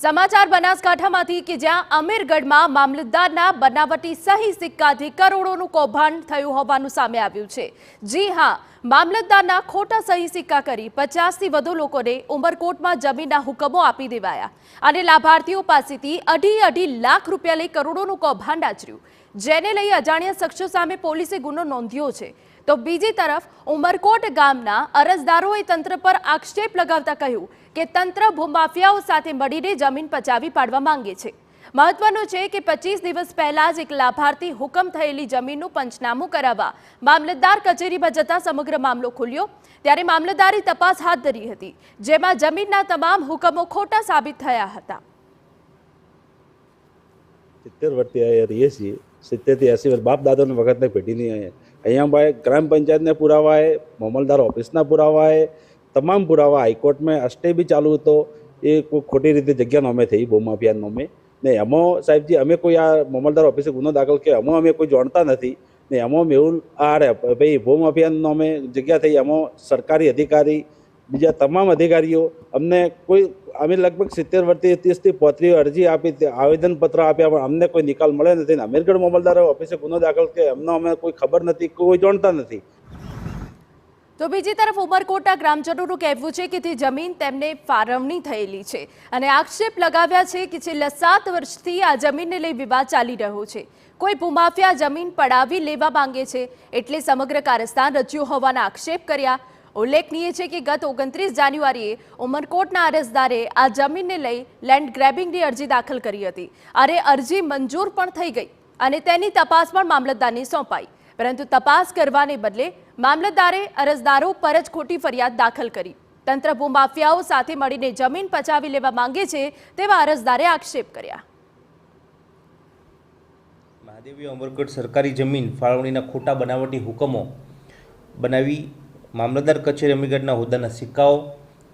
સમાચાર બનાસકાંઠામાંથી કે જ્યાં અમીરગઢમાં મામલતદારના બનાવટી સહી સિક્કાથી કરોડોનું કૌભાંડ થયું હોવાનું સામે આવ્યું છે। જી હા, મામલતદારના ખોટા સહી સિક્કા કરી 50થી વધુ લોકોને ઉમરકોટમાં જમીનના હુકમો આપી દેવાયા અને લાભાર્થીઓ પાસેથી અઢી લાખ રૂપિયા લઈ કરોડોનું કૌભાંડ આચર્યું, જેને લઈ અજાણ્યા શખ્સો સામે પોલીસે ગુનો નોંધ્યો છે। તો બીજી તરફ ઉમરકોટ ગામના અરજદારોએ તંત્ર પર આક્ષેપ લગાવતા કહ્યું કે તંત્ર ભૂમાફિયાઓ સાથે મળીને જમીન પચાવી પાડવા માંગે છે। મહત્વનું છે કે 25 દિવસ પહેલા જ એક લાભાર્થી હુકમ થયેલી જમીનનું પંચનામું કરાવવા મામલતદાર કચેરીમાં જતા સમગ્ર મામલો ખુલ્યો, ત્યારે મામલતદારે તપાસ હાથ ધરી હતી, જેમાં જમીનના તમામ હુકમો ખોટા સાબિત થયા હતા। 70 વર્ષથી અહીંયા રહીએ છીએ। 70 થી 80 વર્ષ બાપ દાદાની વખતની પેઢીની અહીંયા ભાઈ ગ્રામ પંચાયતને પુરાવા है, मामलदार ऑफिसना पुरावा है, તમામ પુરાવા હાઈકોર્ટ में स्टे भी चालू હતો। એ કોઈ ખોટી રીતે જગ્યા નોમે થઈ ભૂમાફિયા નોમે ને એમાં સાહેબજી અમે કોઈ આ મામલદાર ઓફિસે ગુનો દાખલ કર્યો એમાં અમે કોઈ જાણતા નથી ને એમાં એવું આ રે ભાઈ ભૂમાફિયા નોમે જગ્યા થઈ એમાં સરકારી અધિકારી બીજા તમામ અધિકારીઓ અમને કોઈ અમે લગભગ 70 વર્ષથી 30 થી 35 અરજી આપી, આવેદનપત્ર આપ્યા, પણ અમને કોઈ નિકાલ મળે નથી। અમીરગઢ મામલદાર ઓફિસે ગુનો દાખલ કર્યો એમનો અમે કોઈ ખબર નથી, કોઈ જાણતા નથી। તો બીજી તરફ ઉમરકોટના ગ્રામજનોનું કહેવું છે કે તે જમીન તેમને ફાળવણી થયેલી છે અને આક્ષેપ લગાવ્યા છે કે છેલ્લા 7 વર્ષથી આ જમીનને લઈ વિવાદ ચાલી રહ્યો છે। કોઈ ભૂમાફિયા જમીન પડાવી લેવા માંગે છે એટલે સમગ્ર કારસ્તાન રચ્યું હોવાના આક્ષેપ કર્યા। ઉલ્લેખનીય છે કે ગત 29 જાન્યુઆરીએ ઉમરકોટના અરજદારે આ જમીનને લઈ લેન્ડ ગ્રેબિંગની અરજી દાખલ કરી હતી અને અરજી મંજૂર પણ થઈ ગઈ અને તેની તપાસ પણ મામલતદારને સોંપાઈ, પરંતુ તપાસ કરવાને બદલે મામલતદારે અરજદારો પર જ ખોટી ફરિયાદ દાખલ કરી। તંત્ર ભૂમાફિયાઓ સાથે મળીને જમીન પચાવી લેવા માંગે છે તેવા અરજદારે આક્ષેપ કર્યા। મહાદેવી ઉમરકોટ સરકારી જમીન ફાળવણીના ખોટા બનાવટી હુકમો બનાવી મામલતદાર કચેરી અમીરગઢના હોદ્દાના સિક્કાઓ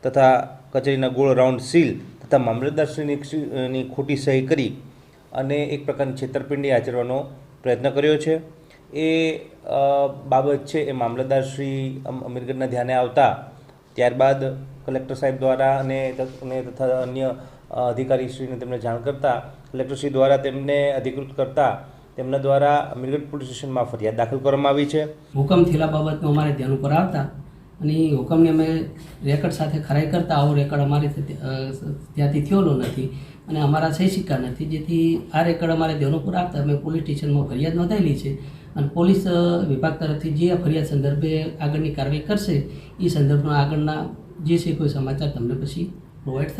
તથા કચેરીના ગોળ રાઉન્ડ સીલ તથા મામલતદારશ્રીની ખોટી સહી કરી અને એક પ્રકારની છેતરપિંડી આચરવાનો પ્રયત્ન કર્યો છે। એ બાબત છે એ મામલતદારશ્રી અમીરગઢના ધ્યાને આવતા ત્યારબાદ કલેક્ટર સાહેબ દ્વારા અને તથા અન્ય અધિકારીશ્રીને તેમને જાણ કરતા કલેક્ટરશ્રી દ્વારા તેમને અધિકૃત કરતા તેમના દ્વારા અમીરગઢ પોલીસ સ્ટેશનમાં ફરિયાદ દાખલ કરવામાં આવી છે। હુકમ થયેલા બાબતનો અમારે ધ્યાન ઉપર આવતા અને એ હુકમને અમે રેકર્ડ સાથે ખરાઈ કરતા આવો રેકર્ડ અમારે ત્યાંથી થયેલો નથી અને અમારા સહી સિક્કા નથી, જેથી આ રેકર્ડ અમારે ધ્યાન ઉપર આવતા અમે પોલીસ સ્ટેશનમાં ફરિયાદ નોંધાયેલી છે અને પોલીસ વિભાગ તરફથી જે ફરિયાદ સંદર્ભે આગળની કાર્યવાહી કરશે એ સંદર્ભમાં આગળના જે છે કોઈ સમાચાર તમને પછી પ્રોવાઈડ થશે।